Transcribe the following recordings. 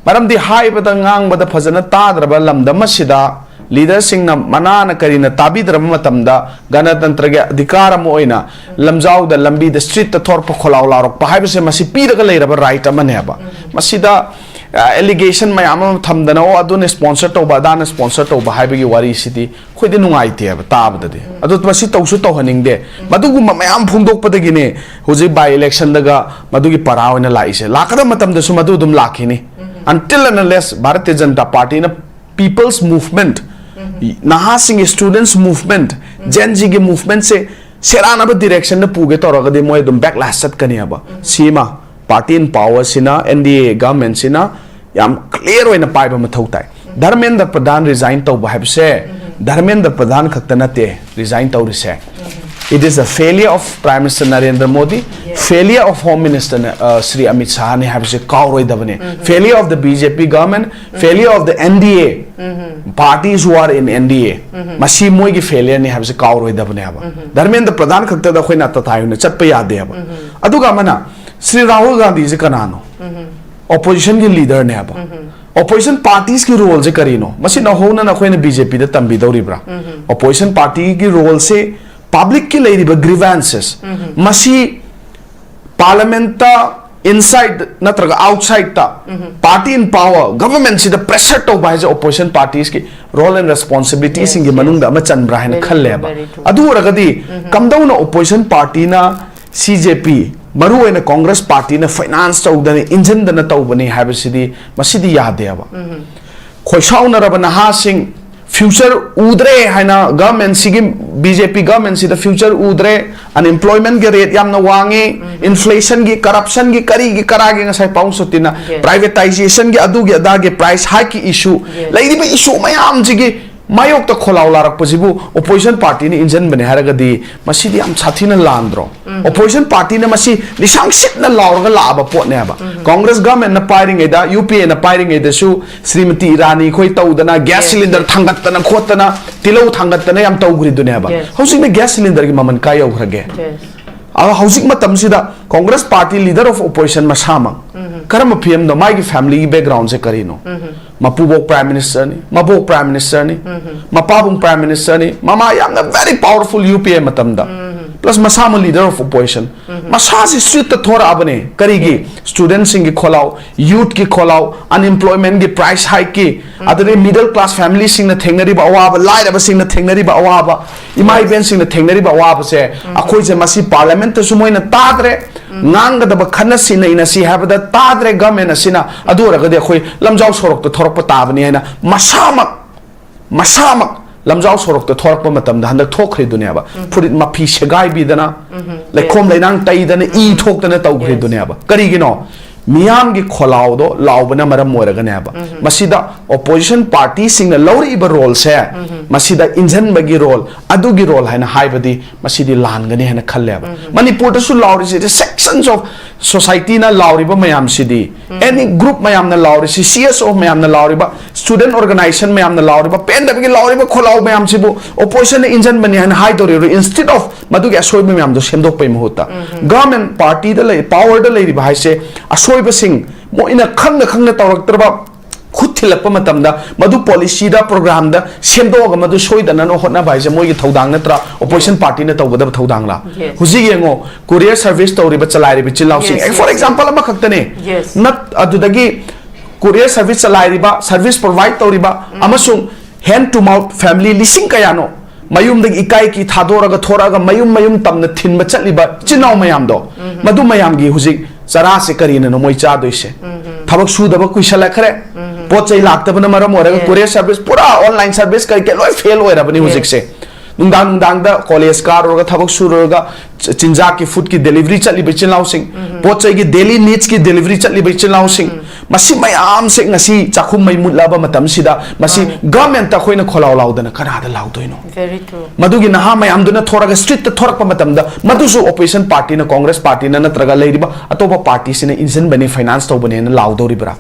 मरमदी हाइबदा ngangbada phajana tadraba lamdam asida leader singna manana karina tabidraba matamda ganatantra ge adhikar ama oina lamjau da lambi da street ta thorpa kholaw larok pa haibse masi piraga leiraba right amane ba masida allegation mayam thamdana o adun sponsor to badana sponsor to bahaibi wari sidi khoide nungai te ba tabda de adu masi tawsu to haningde madugu mayam phungdok padagine hoji by election daga madugi parawana laise lakada matamda su madu dum lakhini until and unless Bharatiya Janata Party in a people's movement Nahasing students movement Gen Z movement se serana ba direction na puge toraga de moy dum backlash sat kaniya ba sima party in power sina NDA government sina yam clear oina pai ba mathau tai Dharmendra Pradhan resign tau ba habse Dharmendra Pradhan khakta te resign tau rise it is a failure of Prime Minister Narendra Modi, failure of Home Minister Sri Amit Shah ne have se kauroi dabane, failure of the BJP government, failure of the NDA parties who are in NDA. Masi moi ki failure ne have se kauroi dabane aba. Dharmendra Pradhan khakta da khoi na tathayu ne chat pe yaad de aba. Adu ka mana Sri Rahul Gandhi se kanano, opposition ki leader ne aba. Opposition parties ki role se karino. Masi na ho na khoi ne BJP da tambi dauri bra. Opposition party ki role se public ki leiriba grievances masi parliament ta inside natraga outside ta party in power government si the pressure to by the opposition parties ki role and responsibilities ingi manungda ma chanbra hena khalle ba adu ragadi kamdauna opposition party na CJP maru ena Congress party na finance tawdani engine dana tawbani habisidi masidi yade ba khoisauna rabana ha sing future udre haina government sigi BJP government si the future udre unemployment ge rate yamna wangi inflation gi corruption gi kari gi karage ngasai paung sotina privatization gi adu gi ada gi price hike ki issue laidi ba issue mayam jigi mayok ta kholaw larak pasibu opposition party ni engine bane haragadi masidi am sathina landro opposition party ne masi lisang sit na lawrga laba pot ne ba Congress government na firing eda UPA na firing eda su Srimati Irani khoi tawdana gas cylinder thangatana khotana tilau thangatana yam tawgri dunia ba housing na gas cylinder gi maman kai yograge housing matam sida Congress party leader of opposition masama karam PM no mai gi family background se karino mapubok prime minister ni mabok prime minister ni mapabung prime minister ni mama yam very powerful UPA matam da plus masama leader of opposition masasi street ta thora abane karigi students sing ki kholao youth ki kholao unemployment ki price hike ki adare middle class family sing na thengnari ba awaba laira ba sing na thengnari ba awaba imai ben sing na thengnari ba awaba se akhoi je masi parliament ta sumoina tadre ngang da ba khana sina ina si habada tadre government asina adura ga de khoi lamjau sorok ta thorok pa tabani haina masamak lamjau sorok ta thorak pa matam da handak thokri dunia ba purit mapi segai bi dana lekhom leinang tai dana I thok dana tawgri dunia ba kari gino miyam gi kholao do laubana maram moraga ne ba masida opposition party sing na lori iba role se masida injan bagi role adu gi role haina haibadi masidi lan gani haina khalle ba manipur ta su lauri se sections of society na lauri ba mayam sidi any group mayam na lauri si CSO mayam na lauri ba student organization mayam na lauri ba pen da gi lauri ba kholao mayam sibu opposition na injan bani haina hai dori instead of madu gi asoi mayam do semdok pai mahota government party da lei power da lei ba hai se Sing mo ina khangna tawraktraba khuthilakpa matamda madu policy da program da semdoga madu soidana no hotna baise moi gi thodang natra opposition party na tawgada thodang la huji yengo courier service tawri ba chalai ri chilau sing for example ama khaktane nat adudagi courier service chalai ba service provide tawri ba amasung hand to mouth family lising kayano mayum da ikai ki thadoraga thoraga mayum tamna thinba chaliba chinau mayam do madu mayam gi huji Sara se karina no moi cha doise thabak su da ba kuisala khare pochai lakta bana maram oraga courier service pura online service kai ke loi fail oira bani hujik se nungdang da college car orga thabak su roga chinja ki food ki delivery chali bichin lausing pochai ki daily needs ki delivery chali bichin lausing masi mayam se ngasi chakhum mai mutlaba matam sida masi government ta khoina kholaw laudana kana da laudoino very true madugi naha mayam duna thoraga street ta thorak pa matam da madu su opposition party na Congress party na natraga leiriba atoba party sine insan bani finance to bani na laudori bra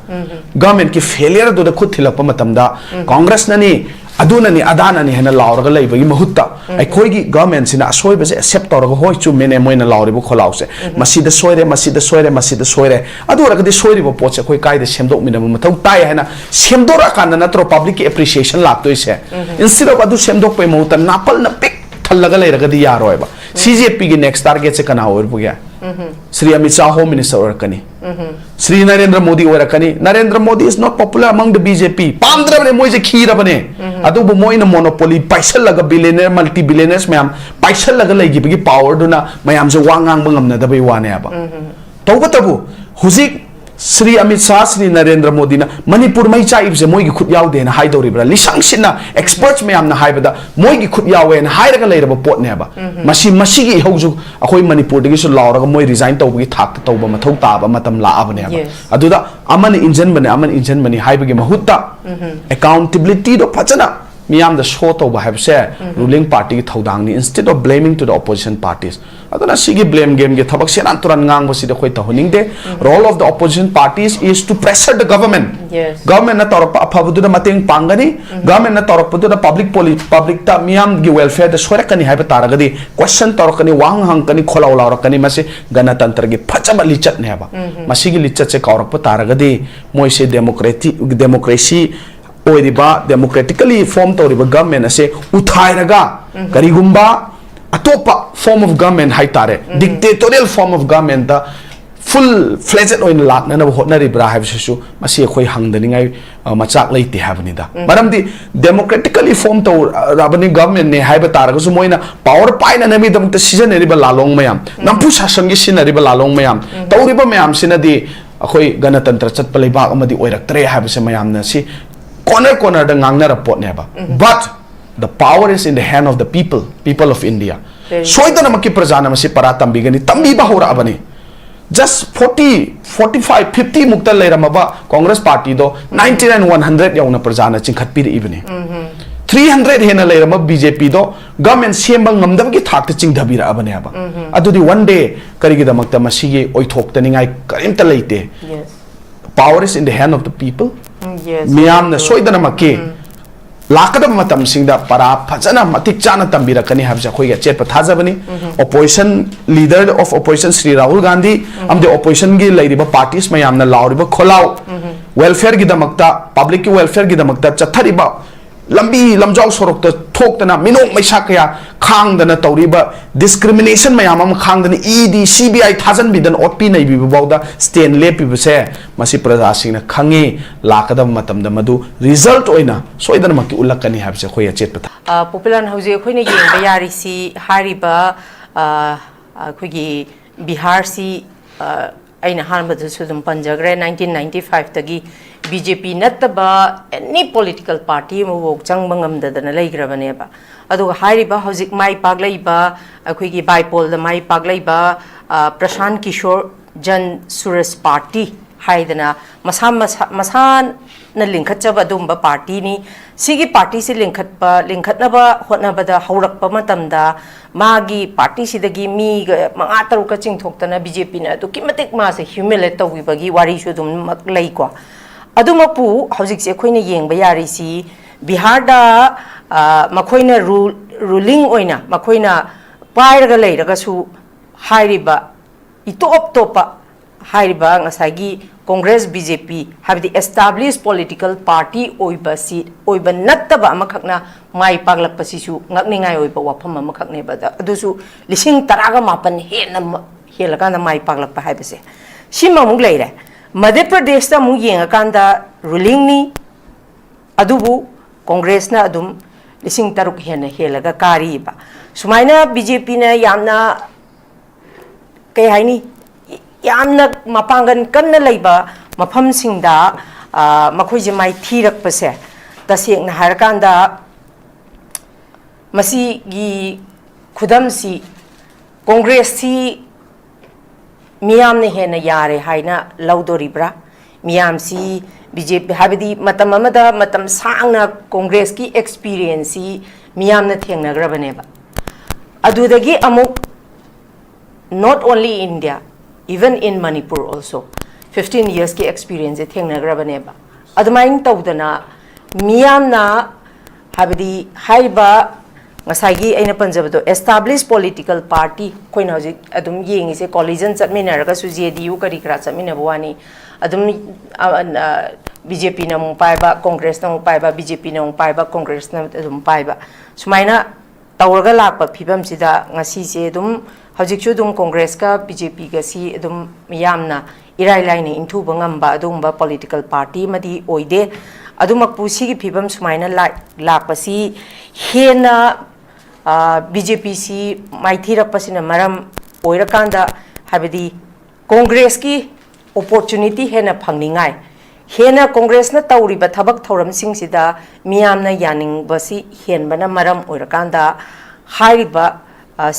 government ki failure do da khud thilap pa matam da Congress na ni aduna ni adana ni hena lauraga leibagi mahutta aikhoigi government sina asoi base accept toraga hoi chu mene moina lauribu kholause masida soire masida soire masida soire adura gadi soire bo poche khoi kaide semdok mina mathau tai hena semdora kana natro public appreciation laktoi se instead of adu semdok pe mahuta napal na pik thalaga leiraga di yaroi ba CJP gi next target se kana or bugya Sri Amit Shah Home Minister or kani Sri Narendra Modi or kani Narendra Modi is not popular among the BJP Pandra bane moise khira bane adu bo moina monopoly paisa laga billionaire multi billionaires mayam paisa laga legi bigi power duna mayam je wangang bangam na dabai wane aba tabu huzik Sri Amit Shah Sri Narendra Modi na manipur mai chai ibse moi gi khut yaw de na hai dori bra lisang sina experts mayam na hai bada moi gi khut yaw en hai raga leira ba pot ne ba masi gi hoju akoi manipur de gi su law raga moi resign taw gi thak taw ba mathau ta ba matam la ab ne ba aduda aman injan bani hai ba gi mahutta accountability do phachana miyam the show to ba have share ruling party ki thodang ni instead of blaming to the opposition parties aduna sigi blame game ge thabak senan turan ngang bosi de khoi ta honing de role of the opposition parties is to pressure the government government na torpa aphabudu na mating pangani government na torpa da public ta miyam gi welfare the sore kani haiba taragadi question torkani wang hang kani kholaw law kani mase ganatantra gi phachaba lichat ne ba masigi lichat se kaurap taragadi moi se democracy democratically formed government ase uthairaga karigumba atopa form of government haitare dictatorial form of government da full fledged oin lakna na hotnari bra habsu masi khoi hangdani ngai machak leite habni da maramdi democratically formed rabani government ne haiba taraga su moina power paina nami damta season riba lalong mayam nampu sasang gi sin riba lalong mayam tawriba mayam sinadi akhoi ganatantra chatpa leibak amadi oiraktre habse mayam na si corner the ngangna report neba but the power is in the hand of the people of India soidana makki prajana masi paratam bigani tambi ba hora abani just 45 50 mukta leiramaba Congress party do 99 100 yauna prajana chingkhat pir ibani 300 hena leirama BJP do government semba ngamdam gi thak te chingdhabira abani aba adudi one day karigi damakta masigi oithok taningai karimta leite power is in the hand of the people miyam na soidana makke lakada matam singda para phajana matik chana tambira kani habja khoi ga chet pathajabani opposition leader of opposition Sri Rahul Gandhi am the opposition gi leiriba parties mayam na lauriba kholaw welfare gi damakta public ki welfare gi damakta chathariba lambi lamjaw sorok ta thoktana minok maisa kaya khangdana tawriba discrimination mayam am khangdana ED CBI thajan bidan OP nei bi bawda stand lepi bse masi praja singna khange lakada matam da madu result oina soidana makki ulakani habse khoya chet patha popular hause khoina yeng bayari si hariba khogi Bihar si aina hanba du sudum panjagre 1995 tagi BJP nattaba any political party mo wok changbangam dadana leigrabane ba adu hariba hauzik mai paglaiba akhoi bipol da mai paglaiba Prashant Kishore Jan Suresh party haidana masan na linkhatchaba dumba party ni sigi party si linkhatnaba hotnabada haurakpa matamda magi party sidagi mi manga taruka chingthoktana BJP na to kimatik ma se humiliate tawibagi wari su dum maklai ko adumapu hauzik se khoina yengba yari si Bihar da makhoina ruling oina makhoina pairaga leiraga su hairiba itop topa hairiba ngasagi Congress BJP have the established political party oiba nattaba amakhakna mai paglak pasisu ngakningai oiba wafam amakhakne bada adusu lising taraga mapan helakanda mai paglak pa haibase sima mung leire Madhya Pradesh ta mung yengakanda ruling ni adubu Congress na adum lising taruk helaga kari ba sumaina BJP na yamna kay haini yamna mapangan kanna laiba mafam singda makhoi je mai thirak pase taseng na harkanda masi gi khudam si Congress si miyam ne hena yare haina laudoribra miyam si BJP habidi matam amada matam sangna Congress ki experience si miyam na thengnagrabane ba adudagi amuk not only India even in Manipur also 15 years ki experience thengnagrabane ba admain tawdana miyam na habdi haiba ngasagi aina panjabado established political party koina hojik adum yengi se coalition chatminaraga su JDU kari kra chatmina bwani adum BJP na mung paiba Congress na mung paiba BJP na mung paiba Congress na adum paiba sumaina tawraga lakpa phibam sida ngasi se adum hojik chu dum Congress ka BJP ga si adum miyamna irai laine inthu bangamba adum ba political party madi oide adumak pusi ki phibam sumaina lakpasi hena BJP si maithira pasina maram oirakanda habidi Congress ki opportunity hena phangningai hena Congress na tawriba thabak thoram sing sida miyamna yaning basi henbana maram oirakanda hariba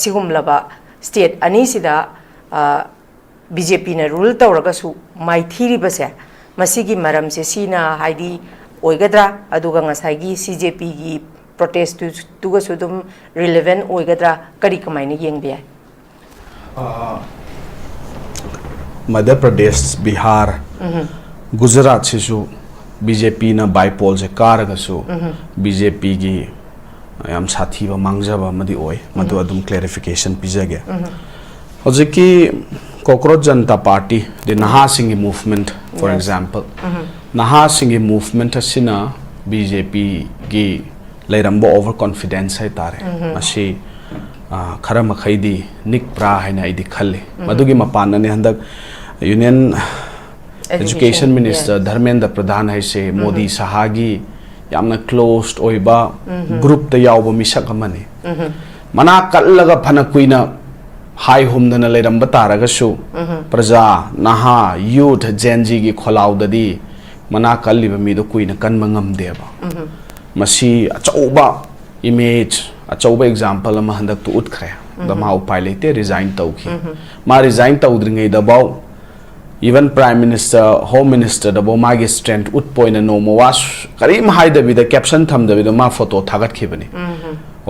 sigumlaba state ani sida BJP na rule tawraga su maithiri base masigi maram se sina haidi oigadra aduga ngasagi CJP gi protest to go sudum relevant oigadra kari kamaini yengbe Madhya Pradesh Bihar Gujarat sisu BJP na bipol se karagasu BJP gi yam sathi ba mangjaba madi oi madu adum clarification pijage hojiki cockroach janata party the naha singi movement for example naha singi movement asina BJP gi leirambo overconfidence hai tare ashi khara makhaidi nikpra haina idi khalle madugi mapana ne handak union education minister dharmendra pradhan hai se modi sahagi yamna closed oiba group ta yawba misak amani mana kallaga phana kuina hai humdana leiramba taraga su praja naha youth genji gi kholaudadi mana kalliba mi do kuina kanma ngamdeba masi achauba image achauba example ama handak tu utkhre da ma upai lete resign tauki ma resign taudringai da baw even prime minister home minister da bo magi strength ut point no mo was karim haida bi da caption tham da bi ma photo thagat khibani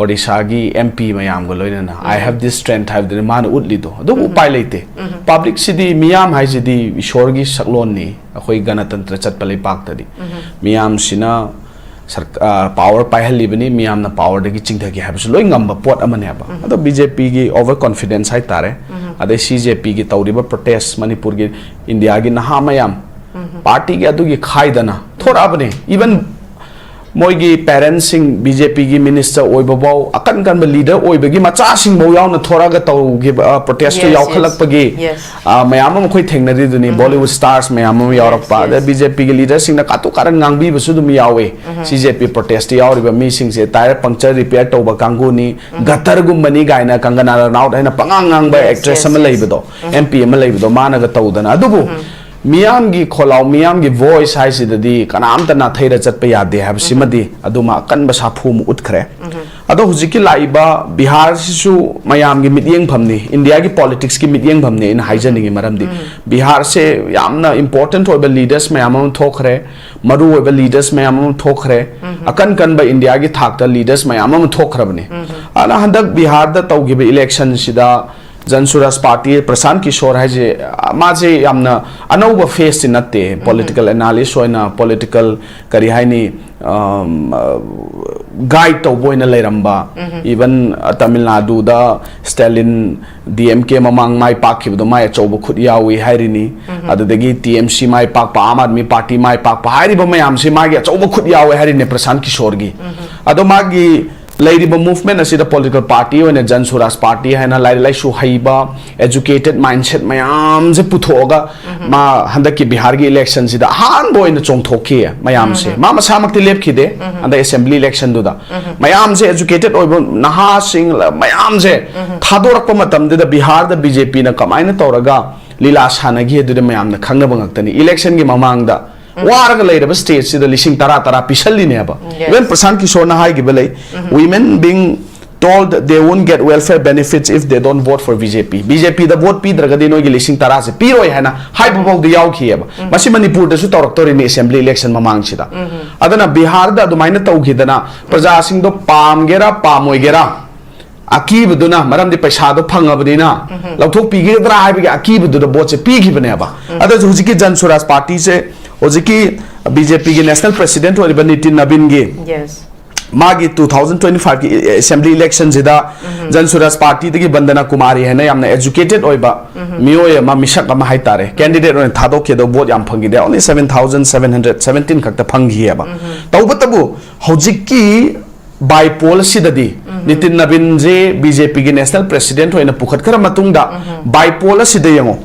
odisha gi MP mayam go loina na I have this strength have the man utli do do upai lete public sidi miyam hai sidi ishor gi saklon ni akhoi ganatantra chatpalai pak tadi miyam sina power paihali bani miyam na power dagi chingtha gi habsu loi ngamba pot amane ba ado BJP gi overconfidence hai tare ade CJP gi tawriba protest manipur gi India gi naha mayam party gi adu gi khaidana thora bane even moigi parents sing BJP gi minister oibabau akan kan ba leader oibagi macha sing bo yaw na thora ga taw gi protest to yaw khalak pagi mayam am khoi thengna ri duni Bollywood stars mayam am yaw rak pa da BJP gi leader sing na katu karan ngangbi bu su dum yawe CJP protest yaw ri ba mi sing se tire puncture repair to ba kangu ni gatar gum bani gaina kangana ranaut haina pangang ngang ba actress am lai bu do MP am lai bu do mana ga taw dana adubu miyam gi kholau miyam gi voice hai sidadi kanam ta na thaira chat pa yade hab simadi aduma kan ba sa phu mu utkhre ado hujiki laiba Bihar sisu mayam gi mityeng phamni India gi politics gi mityeng phamni in haijani gi maramdi Bihar se yamna important oiba leaders mayam am thokre maru oiba leaders mayam am thokre akan kan ba India gi thak ta leaders mayam am thokhrabne ana handak Bihar da tawgi ba election sida Jansuraj party Prashant Kishore hai je maje amna anauba face natte political analyst oina political kari hai ni guide to boina leiramba even Tamil Nadu da Stalin DMK mamang mai pak khib do mai chobu khut yawi hairini adudagi TMC mai pak pa Aam Aadmi party mai pak pa hairi ba mayam se magi chobu khut yawi harini Prashant Kishore gi ado magi Lairiba movement as the political party or a Jansuraj party and a lai shu haiba educated mindset mayam je puthoga ma handaki Bihar gi elections ida han boy na chong thoke mayam se mama samak ti lep khide and the assembly election do da mayam je educated oi naha sing mayam je thadorak pa matam de Bihar da BJP na kamaina toraga lila sana gi de mayam na khangna bangaktani election gi mamang da Waraga later state the lishing tara pisali neba. When Prashant Kishore na hai gibelay, women being told they won't get welfare benefits if they don't vote for BJP. BJP the vote pi dragadi no lishing tara se piro hai na hai babau de yaw khiyeba. Masi Manipur de su toraktori ni assembly election mamang chida. Adana Bihar da dumaina taw khidana praja sing do pam gera pamoy gera. Akib duna maram di paisa do phangabdina lauthok pigidra hai bi akib du do vote se pi khibane ba. Ada hujiki Jansuraj party se Ojiki BJP ki national president or Nitin Nabin gi मागी 2025 की assembly election जिदा Jan Suraaj party दगी बंदना कुमारी है ना यामना educated ओइबा मियोय मा मिशक मा हाइतारे candidate own थादो के दो boat yam fungi they only 7717 खक्ता fungi है बा तौबतबु हौजिकी बाइपोल सिददी नितिन नवीन जे बीजेपी की नेशनल प्रेसिडेंट होइना पुखतखर मतुंगदा बाइपोल सिदे यंगो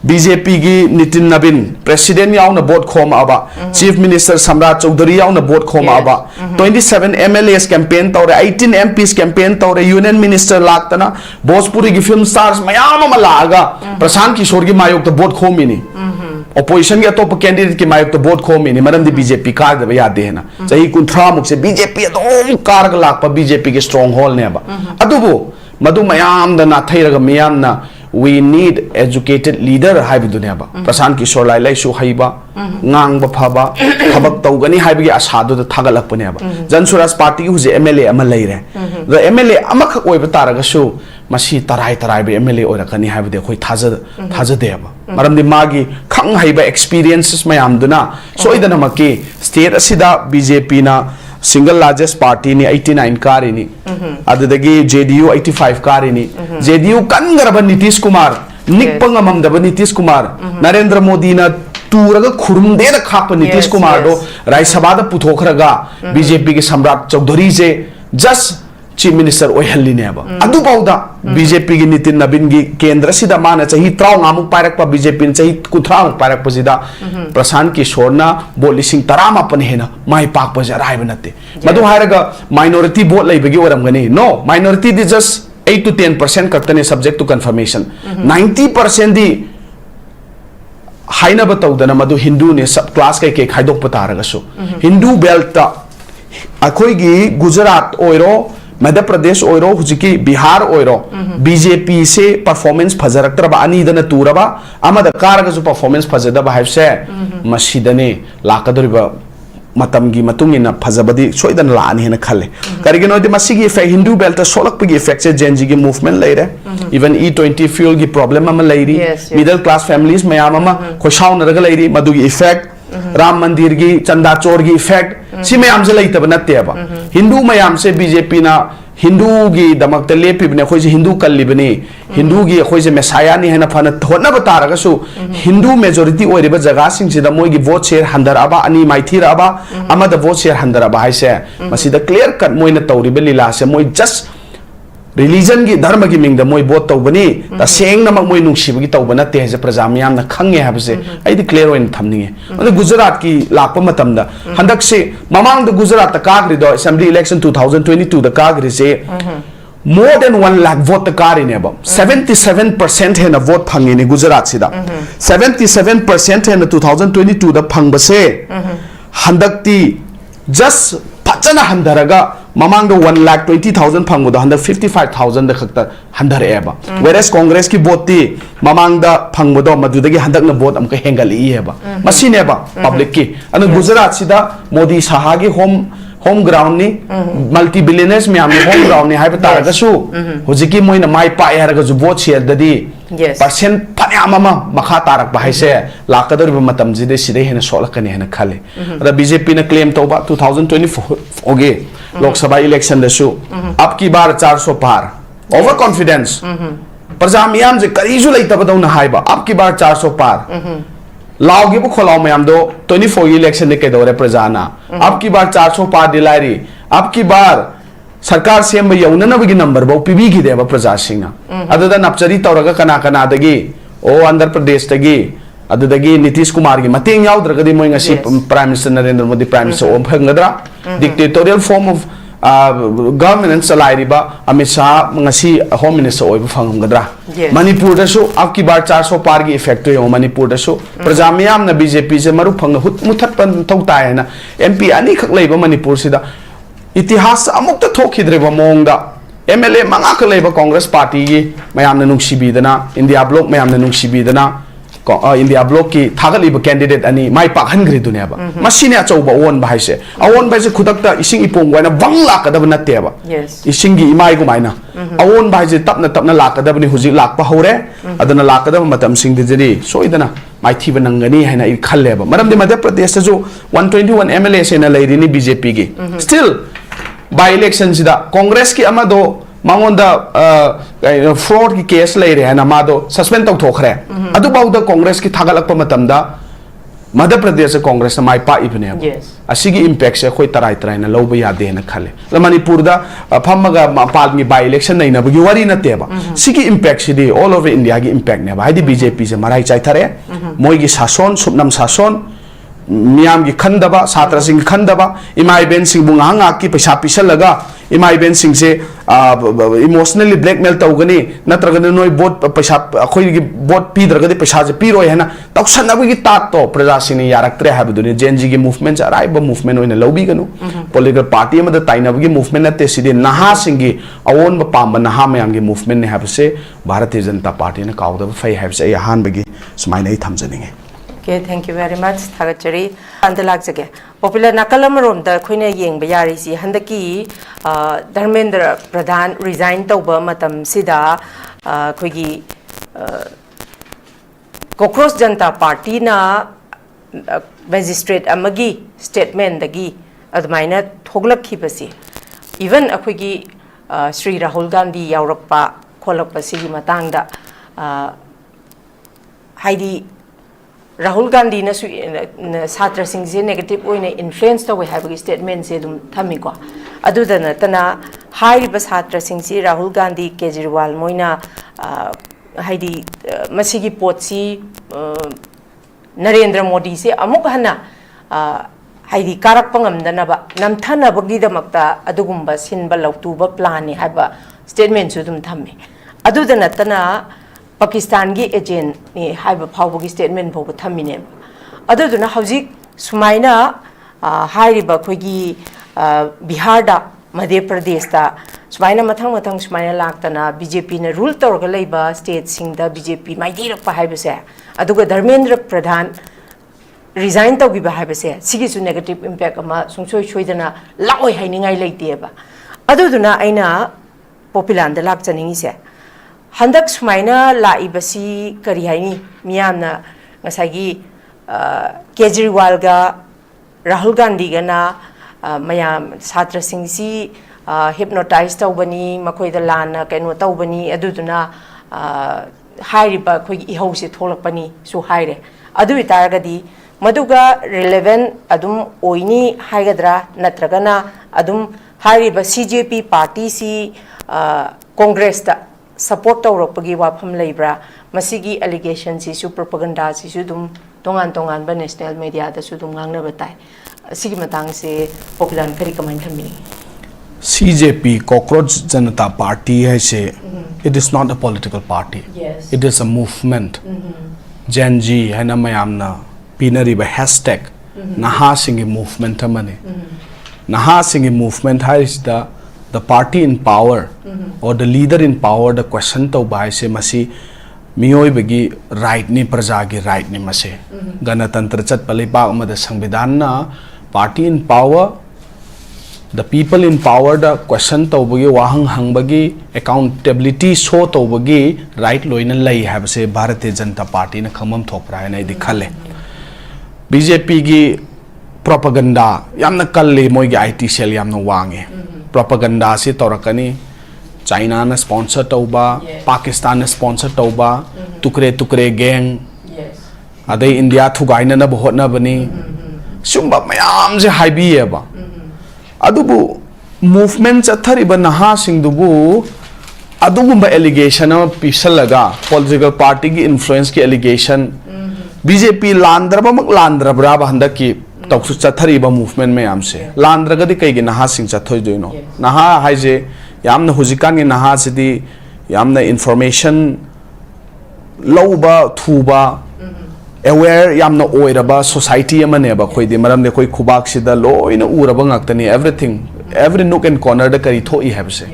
बीजेपी की नितिन नवीन प्रेसिडेंट याउना बोट खोम आबा चीफ मिनिस्टर सम्राट चौधरी याउना बोट खोम आबा 27 MLAs कैंपेन तौरे 18 MPs कैंपेन तौरे यूनियन मिनिस्टर लाक्तना भोजपुरी की फिल्म स्टार्स मयाम अमा लागा प्रशांत किशोर की मायोग तो बोट खोमिनी ऑपोजिशन के अतोप कैंडिडेट की मायोग तो बोट खोमिनी मरम बीजेपी कार यादे है ना चाहे कुंथ्रा मुख से बीजेपी अदोम कारग लाप बीजेपी के स्ट्रॉन्ग होल ने अदुबो मधु मयाम द नाथैरग मयाम ना we need educated leader haibi dunia ba prasan kishore lai lai shu haiba ngang ba phaba thabak tawgani haibi asa do thagalak pune ba jansuraj party hu je MLA ama lai re the MLA ama khak oi ba taraga shu masi tarai be MLA ora kani haibi de khoi thaja de ba maram di magi khang haiba experiences mayam duna soidana maki state asida BJP na single largest party ni 89 kari ni adadagi JDU 85 kari ni JDU kangaraba Nitish Kumar nikpang amamdaba Nitish Kumar Narendra Modi na turaga khurumde da khapa Nitish Kumar do Rai Sabha da puthokraga BJP ke Samrat Chaudhary je just chief minister ओहल्लीने अदु पाउदा BJP की नितिन नवीन की केंद्र सिदा माना चाही 93 पायरक पा बीजेपी ने चाही 30 पायरक पसिदा प्रशांत किशोर ना बोट लिसिंग 30 हेना माई पाक पजा रायब नते मदु हायरगा माइनॉरिटी बोट लैबगी ओरमगनी नो माइनॉरिटी दि जस्ट 8 to 10% कतने सब्जेक्ट टू कंफर्मेशन 90% दी हाइना बताउदना मदु हिंदू ने सब क्लास के खाइदोक पतारगसो हिंदू बेल्ट अखोइगी गुजरात ओइरो मध्य प्रदेश ओइरो हुजिकी बिहार ओइरो बीजेपी से परफॉर्मेंस फजरक्तरबा अनीदन तुरबा अमद कारगजु परफॉर्मेंस फजदबा हाइसे मसीदने लाकदरिबा मतमगी मतुंगिना फजबदी सोइदन लानी हेना खले करिगनो दि मसीगी इफेक्ट हिंदू बेल्ट सोलकपगी इफेक्ट से जेनजी की मूवमेंट लेरे इवन E20 फ्यूल की प्रॉब्लम अम लेरी मिडिल क्लास फैमिलीज मयाम अम खोशाउन रग लेरी मदुगी इफेक्ट राम मंदिर की चंदा चोर की इफेक्ट सी मयाम से लेतब नत्तेबा हिंदू मयाम से बीजेपी ना हिंदू की दमकते लेपिबने खोजे हिंदू कल्लिबने हिंदू की खोजे मेसायानी है ना फन होनब तारगसु हिंदू मेजॉरिटी ओइरिबा जगह सिंगसिदा मोइगी वोट शेयर हंदरबा अनि माइथिरबा अमद वोट शेयर हंदरबा हाइसे मसिदा क्लियर कट मोइना तौरिबा लीला से मोइ जस्ट रिलीजन की धर्म की मिंग मोई बोट तौबनी तसेंग नमक मोई नुंगसिबगी तौब नते है प्रजा मियाम ना खंगे हाबसे आइदि क्लियर ओइन थमनिगे अदे गुजरात की लाप मतमदा हंदक से ममांग द गुजरात कागरि दो असेंबली इलेक्शन 2022 द कागरि से more than 1 lakh vote कारिने बम 77% है ना वोट फंगिने गुजरात सिदा 77% है ना 2022 द फंगबसे हंदकती जस्ट फचना हंदरगा ममांग 1,20,000 फंगबो हंदर 55,000 द खक्ता हंदर एबा वेरेस कांग्रेस की वोट ती ममांग द फंगबो मदुदगी हंदक न वोट अमका हेंगली एबा मसिनेबा पब्लिक की अन गुजरात सिदा मोदी साहा की होम ग्राउंड नि मल्टी बिलियनर्स में हमने होम ग्राउंड नि हाइब तारगसु हुजिकी मोइना माइ पाए हरगा जु वोट शेयर ददी परसेंट फन्याम अमा मखा तारक बाइसे लाकदर मतम जिदे सिदे हेन सोलकने हेन खाले अदा बीजेपी ने क्लेम तौबा 2024 ओगे लोकसभा इलेक्शन दसु अब की बार 400 पार ओवर कॉन्फिडेंस प्रजा मियाम जे करीजु लैतबदौना हाइबा अब की बार 400 पार लाओगे वो खोलाओ मैम दो 24 इलेक्शन ने कह प्रजाना अब की बार 400 पार दिलारी अब की बार सरकार सेम यौननबगी नंबर बहु पीबीगी देबा प्रजा सिंह अददा नपचरी तौरगा कना कना दगी ओ आंध्र प्रदेश दगी अददगी नीतीश कुमार की मतेंग याउद्रगदी मोय ngasi prime minister Narendra Modi prime minister ओम फंगदरा डिक्टेटोरियल फॉर्म ऑफ गवर्नमेंट चलाइरिबा Amit Shah ngasi home minister ओइब फंगमगदरा मणिपुर दसु अब की बार 400 पार की इफेक्ट हो मणिपुर दसु प्रजा मियाम न बीजेपी से मरु फंग हुत मुथत पन थौता है ना एमपी अनि खक लेबा मणिपुर सिदा इतिहास अमुक्त थोखिद्रेबा मोंगदा एमएलए मंगा ख लेबा कांग्रेस पार्टी की मयाम न नुंगसिबीदना इंडिया ब्लॉक मयाम न नुंगसिबीदना इंडिया ब्लॉक की थागलीब कैंडिडेट अनि माइ पाखनग्री दुनियाबा मसिने अचौबा ओन भाइसे अवोन भाइसे खुदकता इसिंग इपोंग वाइना वंग लाकदब नतेबा इसिंग की इमाइ गुमाइना अवोन भाइसे तपना तपना लाकदबनी हुजि लाकपा हौरे अदना लाकदब मतम सिंग दिजरी सोइदना माइथीब नंगनी हैना इ खल्लेबा मरमदि मध्य प्रदेश जो 121 एमएलए से न लेरिनी बीजेपी की still by election sida Congress ki amado mangonda fraud ki case leire hana mado suspend tau thokre adu bauda Congress ki thagalakpa matamda Madhya Pradesh Congress na mai pa ibne Yes. asigi impact se khoi tarai tarai na loba ya de na khale la Manipur da phamaga pal mi by election nei na bagi wari na teba sigi impact si di all over India gi impact ne ba hadi BJP se marai chai thare moi gi sason subnam sason miyam gi khandaba satra sing khandaba imai ben sing bunga nga ki paisa pisal laga imai ben sing se emotionally blackmail tawgani natragani noi bot paisa khoi gi bot pi dragadi paisa je pi roi hena tawsan na gi tat to praja sini yaraktre habuduni genji gi movement arai ba movement oina lobi ganu political party ma da taina gi movement na te sidi naha singi awon ba pam naha mayam gi movement ne habse Bharatiya Janata Party na kawda fai habse ya han bagi smai nei thamjaninge. Okay, thank you very much. Thagachari andalak jage popular nakalam rom da khoine yeng ba yari si handaki Dharmendra Pradhan resign tawba matam sida khoigi Cockroach Janata Party na magistrate amagi statement dagi admaina thoglakhi basi even akhoigi Sri Rahul Gandhi yaurakpa kholakpa sigi matangda haidi Rahul Gandhi na Satra Singh se negative oine influence to we have statement se dum thami ko adu dana tana high ba Satra Singh se Rahul Gandhi Kejriwal moina haidi masigi potsi Narendra Modi se amuk hana haidi karak pangam dana ba namthana bagi damakta adugumba sinba lautuba plan ni haba statement su dum thami adu dana tana Pakistan gi agent ni haiba phawgi statement bho thamine aduduna hauzik sumaina hairiba khogi Bihar da Madhya Pradesh da sumaina mathang sumaina laktana BJP na rule torga leiba state sing da BJP mai dirap pa haiba se aduga Dharmendra Pradhan resign tawgi ba haiba se sigi su negative impact ama sungsoi choidana laoi hainingai leite ba aduduna aina popular da lak chaningi se Handak sumaina la ibasi kari haini miyamna ngasagi Kejriwal ga Rahul Gandhi ga na mayam Satra Singh si hypnotize tawbani makoi da lana kaino tawbani aduduna hairiba khoi ihau se tholakpani su haire adu itaragadi maduga relevant adum oini haigadra natragana adum hairiba CJP party si Congress da support tawrokpagi wafam leibra masigi allegation si su propaganda si su dum tongan ba national media da su dum ngangna batai sigi matang se popular kari kamai thamini CJP Cockroach Janata Party hai se it is not a political party. Yes. It is a movement. Gen Z hai na mayamna pinari ba hashtag naha singi movement amane naha singi movement hai is the party in power or the leader in power the question to by se masi miyoi bagi right ni praja gi right ni mase ganatantra chat palai ba ma da samvidhan na party in power the people in power the question to bagi wahang hang bagi accountability show to bagi right loina lai have se Bharatiya Janata Party na khamam thopra na dikhale BJP gi propaganda yamna kalle moi gi IT cell yamna wange propaganda si torakani China na sponsor tauba Pakistan na sponsor tauba tukre gang adai India thugaina na bahot na bani sumba mayam je haibi ba adubu movement chathari ba naha singdubu adugumba allegation ama pisalaga political party ki influence ki allegation BJP landraba mak landrabra ba handaki tawsu chathari ba movement me amse landraga di kai gi naha sing chathoi doino naha haije yamna hujikan gi naha sidi yamna information lowba thuba aware yamna oiraba society amane ba khoi di maram de koi khubak sida loina uraba ngaktani everything every nook and corner da kari thoi habse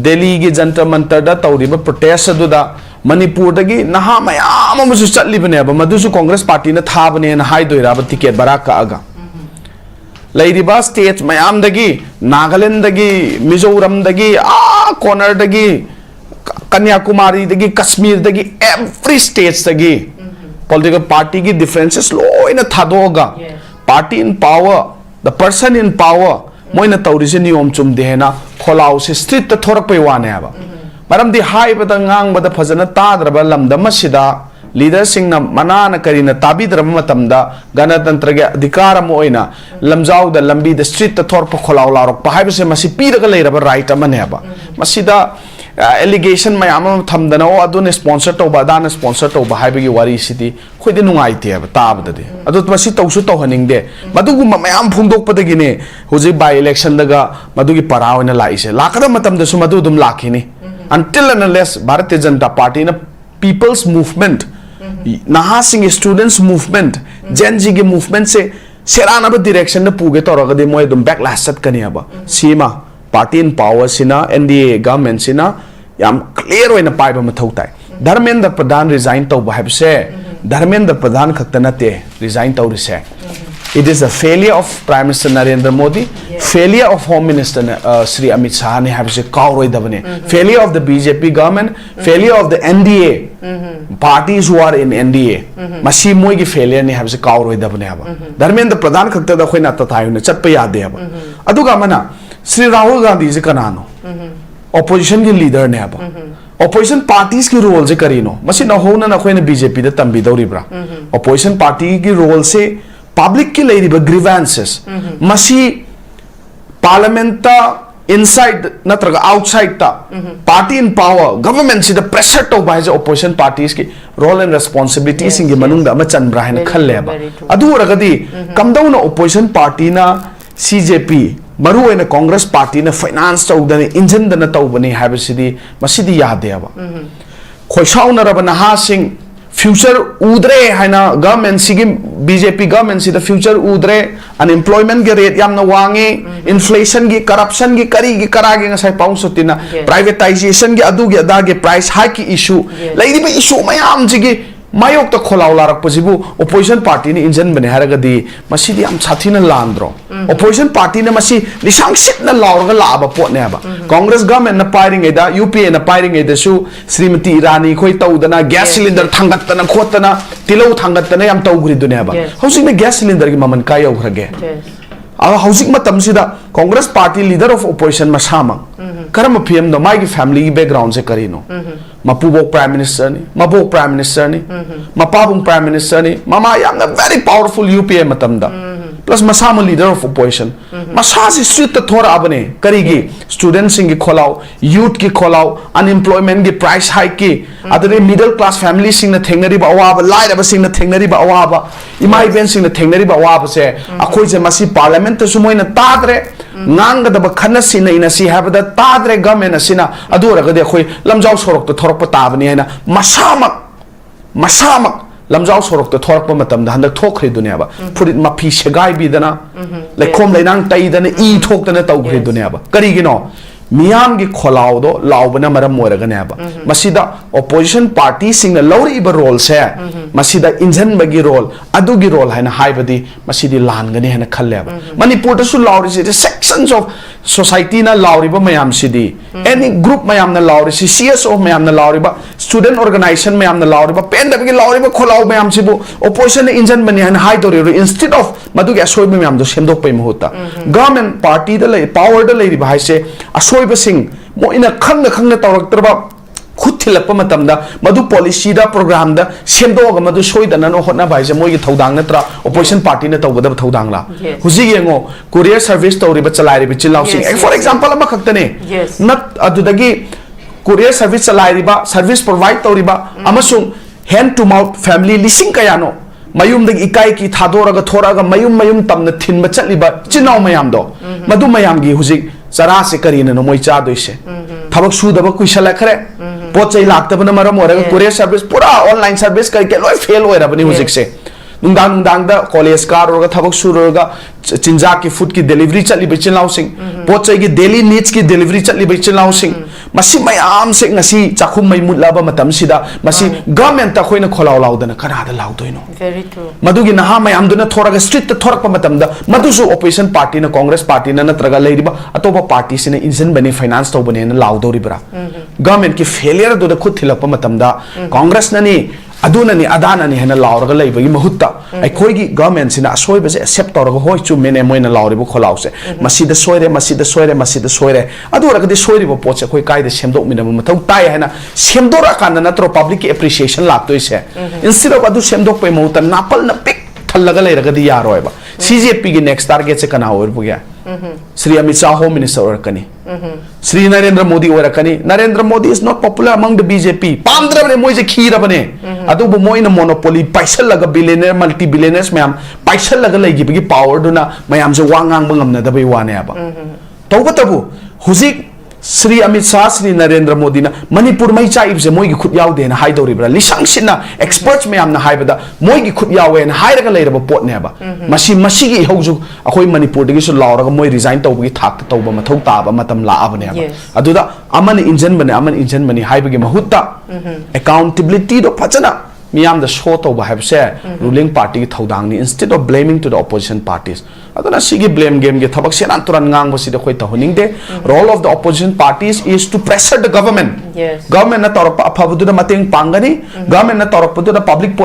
Delhi gi jantar mantar da tawriba protest aduda Manipur dagi naha mayam amusu chatli bane ba madusu Congress party na tha bane na hai doira ba ticket barak ka aga lairiba states mayam dagi Nagaland dagi Mizoram dagi corner dagi Kanyakumari dagi Kashmir dagi every states dagi political party ki differences loina thadoga party in power the person in power moina tawrise niyom chum de na kholau se street ta thorak pe wane aba maram di hai bada ngang bada phajana tadraba lamda masida leader sing na manana karina tabidra matamda ganatantra ge adhikar mo oina lamjau da lambi the street ta thor pa kholau larok pa hai se masi piraga leiraba right amane aba masida allegation mayam thamdana o adune sponsor to badana sponsor to ba haibagi wari city khoide nungai te aba tabda de adu masi tawsu to haning de madugu mayam phungdok padagi ne hoji by election daga madugi para oina laise lakada matam da su madu dum lakhini until and unless Bharatiya Janata Party na people's movement nahasing students movement Gen Z ge movement se serana ba direction na puge toraga de moy dum backlash sat kani aba sima party in power sina NDA government sina yam clear oina pai ba mathau tai Dharmendra Pradhan resign to ba habse Dharmendra Pradhan khakta te resign to rise it is a failure of Prime Minister Narendra Modi failure of Home Minister Sri Amit Shah ne habse kauroi dabane failure of the BJP government failure of the NDA parties who are in NDA masi moi gi failure ne habse kauroi dabane aba Dharmendra Pradhan khakta da khoina ta thayu ne chat pa yade aba aduga mana Sri Rahul Gandhi ji kanano opposition ki leader ne aba opposition parties ki role se karino masi na hona na khoina BJP da tambi dori bra opposition party ki role se public ki leiriba grievances masi parliament ta inside natraga outside ta party in power government si the pressure to by the opposition parties ki role and responsibilities ingi manung da ma chanbra haina khalle ba adu ragadi kamdauna opposition party na CJP maru ena Congress party na finance tawdani engine dana tawbani habisidi masidi yade ba khoisauna rabana ha sing future udre haina government sigi BJP government si the future udre unemployment ge rate yamna wange inflation gi corruption gi kari gi karage nga sai paung sotina privatization gi adu gi ada gi price hike ki issue laidi ba issue mayam jigi mayok ta kholau larak pajibu opposition party ni engine bane haragadi masidi am sathina landro opposition party na masi lisang sit na laurga laba pot ne ba Congress government na firing eda UPA na firing eda su Srimati Irani khoi taudana gas cylinder thangatana khotana tilau thangatana yam tawgri dunia ba housing na gas cylinder gi maman kai yograge housing matam sida Congress party leader of opposition masama karam PM no my family background se karino mapubok prime minister ni mabok prime minister ni mapabung prime minister ni mama yam na very powerful UPA matam da plus masama leader of opposition masasi street ta thora abane karigi students sing ki kholau youth ki kholau unemployment ki price hike ki adare middle class family sing na thengnari ba awaba laira ba sing na thengnari ba awaba imai ben sing na thengnari ba awaba se akhoi je masi parliament ta sumoina tadre ngang da ba khana sina ina si habada tadre government asina adu ra ga de khoi lamjau sorok ta thorok pa tabani haina masamak lamjau sorok ta thorak pa matam da handak thokri dunia ba purit mapi segai bi dana lekhom leinang tai dana I thok dana tau khri dunia ba kari gino miyam gi kholau do laubana maram moraga ne ba masida opposition party sing na lori ba role se masida injan bagi role adu gi role haina haibadi masidi lan gani hena khalle ba manipur ta su lauri se sections of society na lauri ba mayam sidi any group mayam na lauri si CSO mayam na lauri ba student organization mayam na lauri ba pen da gi lauri ba kholau mayam sibu opposition na injan bani hena hai dori instead of madu gi asoi mayam do semdok pai muhuta government party da lei power da lei ba hai se asoi sing mo ina khangna tawraktraba khuthilappa matamda madu policy da program da semdoga madu soidana no hotna baise moi gi thodang natra opposition party na tawgada thodang la huji yengo courier service tawri ba chalai ri chilau sing for example ama khaktane nat adudagi courier service chalai ri ba service provide tawri ba amasung hand to mouth family lising kayano mayum dagi ikai ki thadoraga thoraga mayum tamna thinba chaliba chinau mayam do madu mayam gi huji Sara se karina no moi cha doise thabak su daba kuisala khare pot chai laktabana maram oraga courier service pura online service karke loi fail hoira bani hujik se nungdang da college car orga thabak su roga chinja ki food ki delivery chali bichin lausing pot chai ki daily needs ki delivery chali bichin lausing masi mayam se ngasi chakhum mai mutlaba matam sida masi government ta khoina kholau laudana kana da laudoino very true madugi naha mayam duna thoraga street ta thorak pa matam da madusu opposition party na Congress party na natraga leiriba atoba party sine insan bani finance to bani na laudori bra government ki failure do da khud thilap pa matam da Congress na ni adunani adanani hena lauraga leibagi mahutta aikhoigi government sina asoibase accept toraga hoi chumene moina lauribo kholause masida soire masida soire masida soire aduragadi soiribo potse khoi kaida semdok minam mathau tai hena semdora kana natro public appreciation laktoise instead of adu semdok pe mauta napal na pik thalaga leiragadi yaroiba CJP gi next target se kana or bugya Sri Amit Shah Home Minister or kani Sri Narendra Modi or kani Narendra Modi is not popular among the BJP Pandra ne moise khira bane adu bo moina monopoly paisal laga billionaire multi billionaires mayam paisal laga legi bigi power duna mayam je wangang bangam na dabai wane aba tawbatabu huzik Sri Amit Shah Sri Narendra Modi na manipur mai chaib je moigi khut yaw de na haidori bra lisang sinna experts mayam na haibada moigi khut yawe na hairaga leiraba pot ne aba masi gi hauju akhoi manipur de gi su lawraga moi resign tawbi thak tawba mathau ta ba matam la abane aba aduda amani injen bani haibagi mahutta accountability do phachana miyam da show tawba haibse ruling party gi thodang ni instead of blaming to the opposition parties aduna sigi blame game ge thabak senan turan ngang bosi de khoi tahoning de role of the opposition parties is to pressure the government government na torop aphabudu da mateng pangani government na torop du da public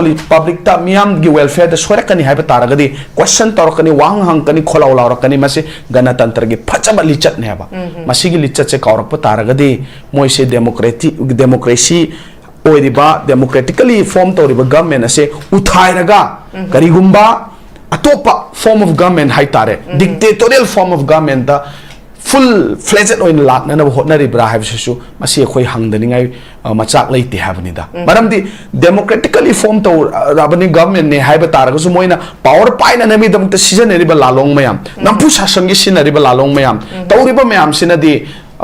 ta miyam gi welfare da sore kani haiba taragadi question torokani wang hang kani kholaw lawrakani mase ganatantra gi phachaba lichat ne ba masigi lichat se kaurap taragadi moi se democracy oiriba democratically form toriba government ase uthairaga karigumba atopa form of government haitare dictatorial form of government da full fledged oin lakna na hotnari bra haibsu masi khoi hangdani ngai machak leite habani da maramdi democratically form to rabani government ne haiba taraga su moina power paina nami dam ta season riba lalong mayam nampu sasangi sinariba lalong mayam tawriba mayam sinadi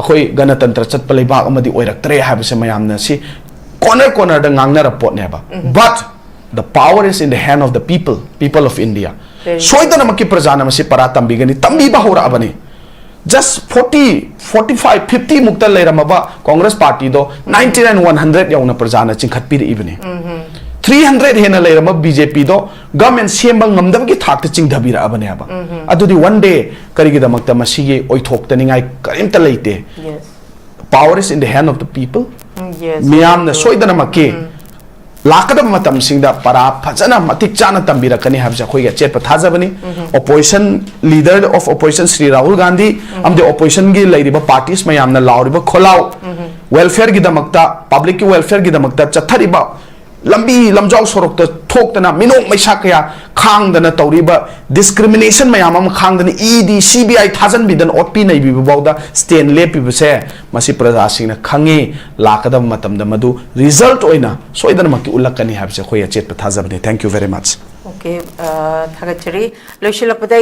akhoi ganatantra chatpa leibak amadi oiraktre haibse mayam na si corner da ngangna report ne ba but the power is in the hand of the people of India soidana makki prajana masi paratam bigani tambi ba hora abani just 45 50 mukta leiramaba Congress party do 99 100 yauna prajana chingkhat pir ibani 300 hena leirama BJP do government semba ngamdam gi thak ta chingdhabira abani aba adudi one day karigi damakta masigi oithokta ningai karimta leite power is in the hand of the people miyam na soidana makki lakadam matam singda para phajana matik chana tambira kani habja khoiga chetpa thajabani opposition leader of opposition Sri Rahul Gandhi am the opposition gi lairiba parties mayam na lauriba kholaw welfare gi damakta public ki welfare gi damakta chathariba lambi lamjaw sorok ta thoktana minok maisa kaya khangdana tawriba discrimination mayam am khangdana ED CBI thajan bidan OP nei bi bawda stand lepi bse masi praja singna khangi lakadam matam da madu result oina soidana makki ulakani habse khoya chet pa thajabni thank you very much okay thagachari loishilapodai